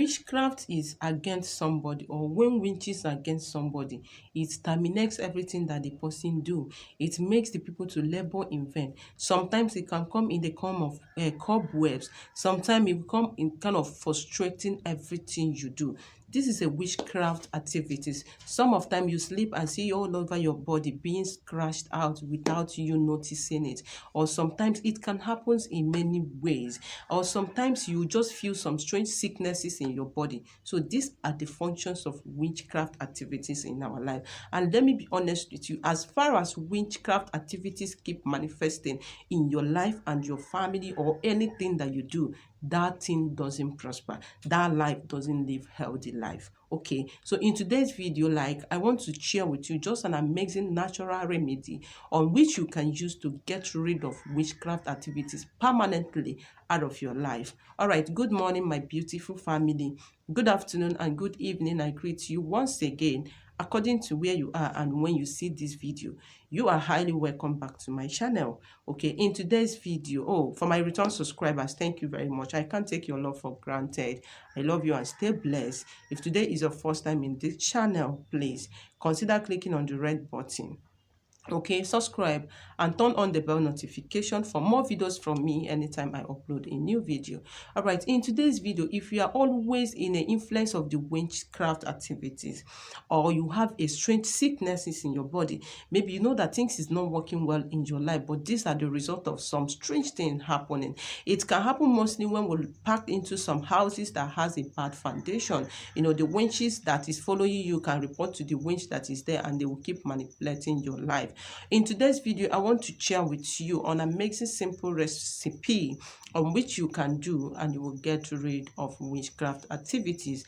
witchcraft is against somebody, or when witches are against somebody, it terminates everything that the person do. It makes the people to labor in vain. Sometimes it can come in the form of cobwebs. Sometimes it will come in kind of frustrating everything you do. This is a witchcraft activities. Some of time you sleep and see all over your body being scratched out without you noticing it. Or sometimes it can happen in many ways. Or sometimes you just feel some strange sicknesses in your body. So these are the functions of witchcraft activities in our life. And let me be honest with you, as far as witchcraft activities keep manifesting in your life and your family or anything that you do, that thing doesn't prosper. That life doesn't live healthy life. Okay, so in today's video, like, I want to share with you just an amazing natural remedy on which you can use to get rid of witchcraft activities permanently out of your life. All right, good morning, my beautiful family. Good afternoon and good evening. I greet you once again according to where you are and when you see this video. You are highly welcome back to my channel. Okay, in today's video, for my return subscribers, thank you very much. I can't take your love for granted. I love you and stay blessed. If today is your first time in this channel, please consider clicking on the red button. Okay, subscribe and turn on the bell notification for more videos from me anytime I upload a new video. All right, in today's video, if you are always in the influence of the witchcraft activities, or you have a strange sicknesses in your body, maybe you know that things is not working well in your life, but these are the result of some strange thing happening. It can happen mostly when we pack into some houses that has a bad foundation. You know, the witches that is following you can report to the witch that is there, and they will keep manipulating your life. In today's video, I want to share with you an amazing simple recipe on which you can do, and you will get rid of witchcraft activities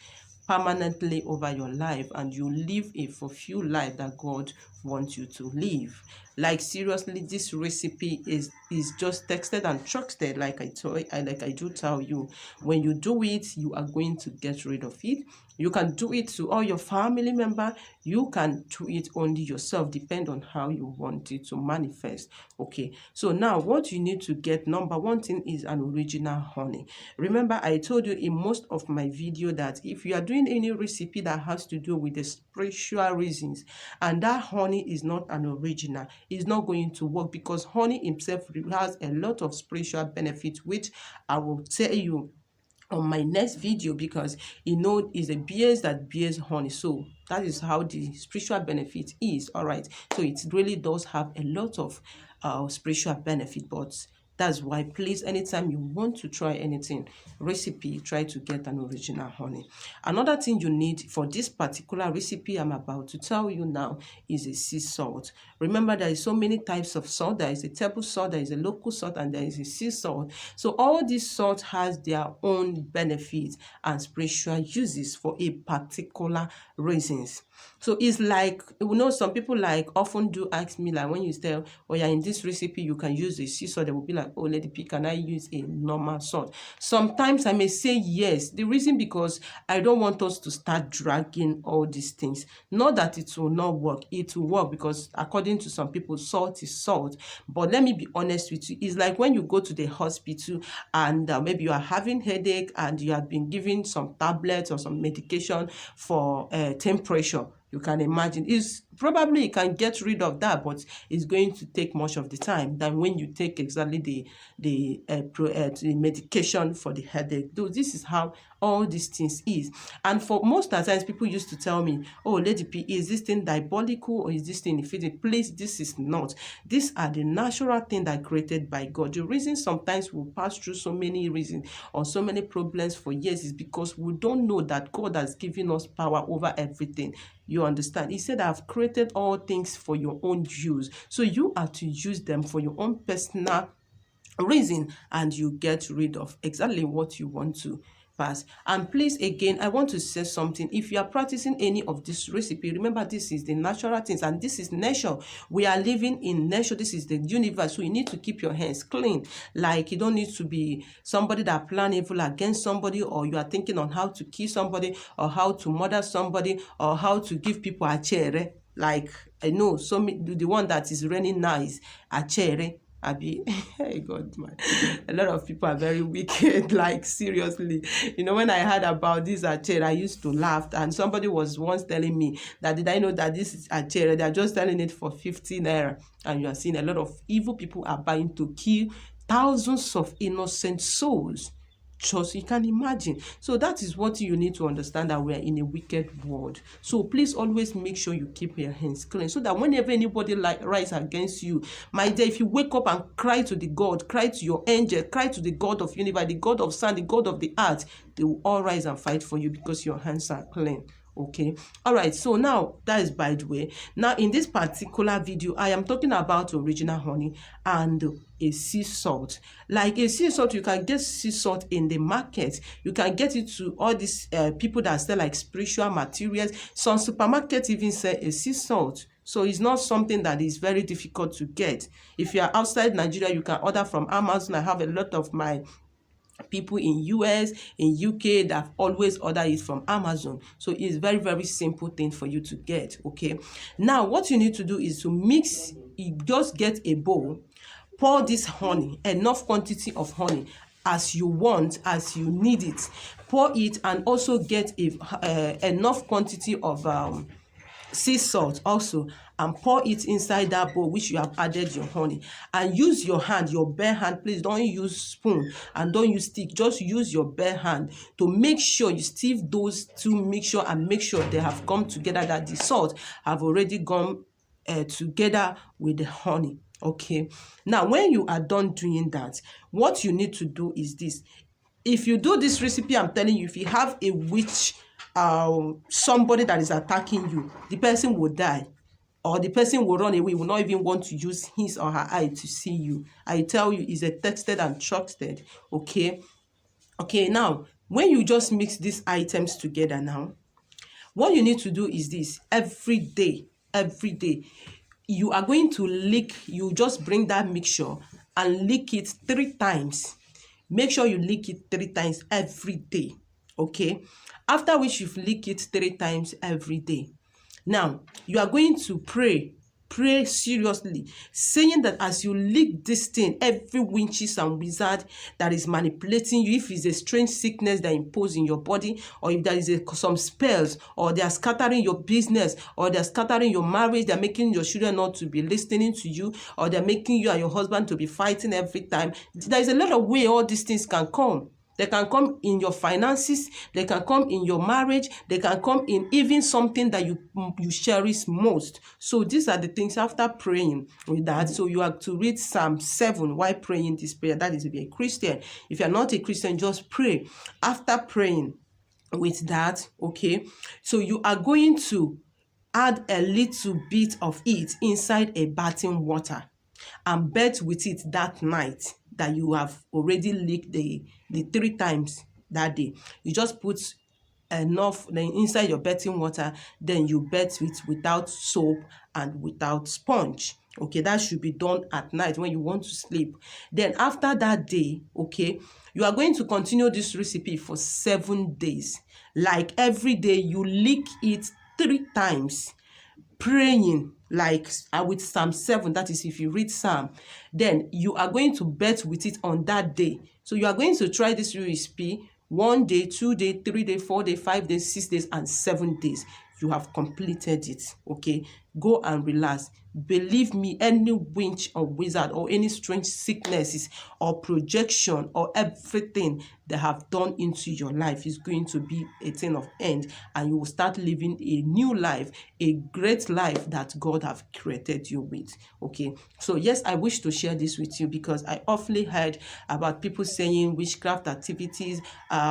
permanently over your life, and you live a fulfilled life that God wants you to live. Like, seriously, this recipe is just texted and trusted. Like I do tell you, when you do it, you are going to get rid of it. You can do it to all your family member. You can do it only yourself, depend on how you want it to manifest. Okay, so now what you need to get, number one thing, is an original honey. Remember, I told you in most of my video that if you are doing any recipe that has to do with the spiritual reasons, and that honey is not an original, it's not going to work, because honey himself has a lot of spiritual benefits, which I will tell you on my next video, because you know it's a bees that bears honey. So that is how the spiritual benefit is. All right, so it really does have a lot of spiritual benefit, but that's why, please, anytime you want to try anything recipe, try to get an original honey. Another thing you need for this particular recipe I'm about to tell you now is a sea salt. Remember, there is so many types of salt. There is a table salt, there is a local salt, and there is a sea salt. So all these salt has their own benefits and spiritual uses for a particular reasons. So it's like, you know, some people like often do ask me, like, when you say, oh yeah, in this recipe you can use a sea salt, they will be like, oh Lady P, can I use a normal salt? Sometimes I may say yes. The reason, because I don't want us to start dragging all these things. Not that it will not work, it will work, because according to some people, salt is salt. But let me be honest with you, it's like when you go to the hospital and maybe you are having headache and you have been given some tablets or some medication for temperature. You can imagine, it's probably you can get rid of that, but it's going to take much of the time than when you take exactly the medication for the headache. Though this is how all these things is. And for most of the times, people used to tell me, oh Lady P, is this thing diabolical or is this thing effective? Please, this is not. These are the natural thing that created by God. The reason sometimes we pass through so many reasons or so many problems for years is because we don't know that God has given us power over everything. You understand? He said, I've created all things for your own use. So you are to use them for your own personal reason, and you get rid of exactly what you want to pass. And please, again, I want to say something. If you are practicing any of this recipe, remember, this is the natural things, and this is nature. We are living in nature. This is the universe. So you need to keep your hands clean. Like, you don't need to be somebody that plan evil against somebody, or you are thinking on how to kill somebody, or how to murder somebody, or how to give people a chere. Like, I know the one that is raining now is a chere. Abi, hey God, man. A lot of people are very wicked, like seriously. When I heard about this chair, I used to laugh. And somebody was once telling me that, did I know that this is a chair? They are just selling it for 50 naira. And you are seeing a lot of evil people are buying to kill thousands of innocent souls. Just you can imagine. So that is what you need to understand, that we are in a wicked world. So please always make sure you keep your hands clean, so that whenever anybody rise against you, my dear, if you wake up and cry to the God, cry to your angel, cry to the God of universe, the God of sun, the God of the earth, they will all rise and fight for you because your hands are clean. Okay, all right, so now that is by the way. Now in this particular video, I am talking about original honey and a sea salt. Like a sea salt, you can get sea salt in the market. You can get it to all these people that sell like spiritual materials. Some supermarkets even sell a sea salt. So it's not something that is very difficult to get. If you are outside Nigeria, you can order from Amazon. I have a lot of my people in US, in UK that always order it from Amazon. So it's very, very simple thing for you to get. Okay. Now what you need to do is to mix. You just get a bowl, pour this honey, enough quantity of honey as you want, as you need it. Pour it, and also get enough quantity of sea salt also, and pour it inside that bowl which you have added your honey, and use your hand, your bare hand. Please don't use spoon and don't use stick. Just use your bare hand to make sure you sieve those two mixture, and make sure they have come together, that the salt have already gone together with the honey. Okay, now when you are done doing that, what you need to do is this. If you do this recipe, I'm telling you, if you have a witch, somebody that is attacking you, the person will die, or the person will run away, will not even want to use his or her eye to see you. I tell you, it's a tested and trusted. Okay, now when you just mix these items together, now what you need to do is this. Every day you are going to lick. You just bring that mixture and lick it 3 times. Make sure you lick it 3 times every day. Okay, after which you've licked it 3 times every day, now you are going to pray seriously, saying that as you lick this thing, every witches and wizard that is manipulating you, if it's a strange sickness that impose in your body, or if there is some spells, or they are scattering your business, or they are scattering your marriage, they are making your children not to be listening to you, or they are making you and your husband to be fighting every time. There is a lot of way all these things can come. They can come in your finances, they can come in your marriage, they can come in even something that you cherish most. So these are the things after praying with that. So you have to read Psalm 7 while praying this prayer. That is to be a Christian. If you're not a Christian, just pray. After praying with that, okay, so you are going to add a little bit of it inside a bathing water and bet with it that night that you have already licked the 3 times that day. You just put enough then inside your bathing water, then you bet it without soap and without sponge. Okay, that should be done at night when you want to sleep. Then after that day, okay, you are going to continue this recipe for 7 days. Like every day you lick it 3 times, praying like with Psalm 7. That is, if you read Psalm, then you are going to bet with it on that day. So you are going to try this recipe 1 day, 2 day, 3 day, 4 day, 5 days, 6 days, and 7 days. You have completed it. Okay, go and relax. Believe me, any witch or wizard or any strange sicknesses or projection or everything they have done into your life is going to be a thing of end, and you will start living a new life, a great life that God have created you with. Okay, so yes, I wish to share this with you because I often heard about people saying witchcraft activities,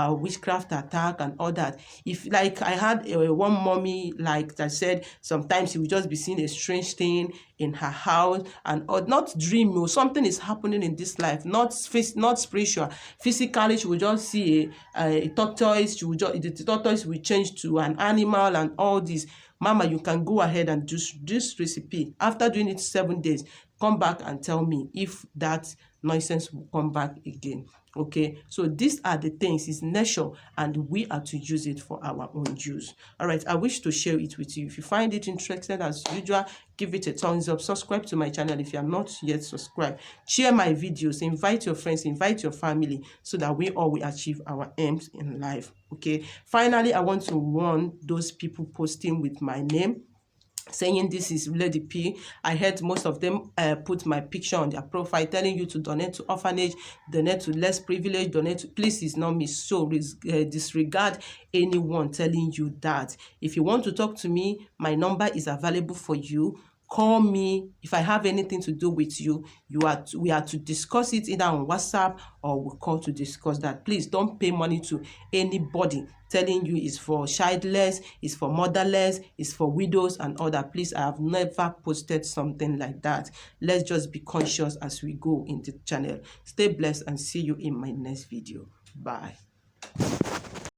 witchcraft attack and all that. If like I had one mommy like that said sometimes you will just be seeing a strange thing in her house, and or not dream or something is happening in this life, not spiritual. Physically she will just see a tortoise. She will just, the tortoise will change to an animal and all this. Mama, you can go ahead and do this recipe. After doing it 7 days, come back and tell me if that nonsense will come back again. Okay, so these are the things, it's nature, and we are to use it for our own use. All right, I wish to share it with you. If you find it interesting, as usual, give it a thumbs up, subscribe to my channel if you are not yet subscribed, share my videos, invite your friends, invite your family, so that we all will achieve our aims in life. Okay, finally, I want to warn those people posting with my name, saying this is Lady P. I heard most of them put my picture on their profile, telling you to donate to orphanage, donate to less privileged, donate to, please, it's not me. So disregard anyone telling you that. If you want to talk to me, my number is available for you. Call me. If I have anything to do with you, we are to discuss it either on WhatsApp, or we'll call to discuss that. Please don't pay money to anybody telling you it's for childless, it's for motherless, it's for widows and all that. Please, I have never posted something like that. Let's just be conscious as we go in the channel. Stay blessed and see you in my next video. Bye.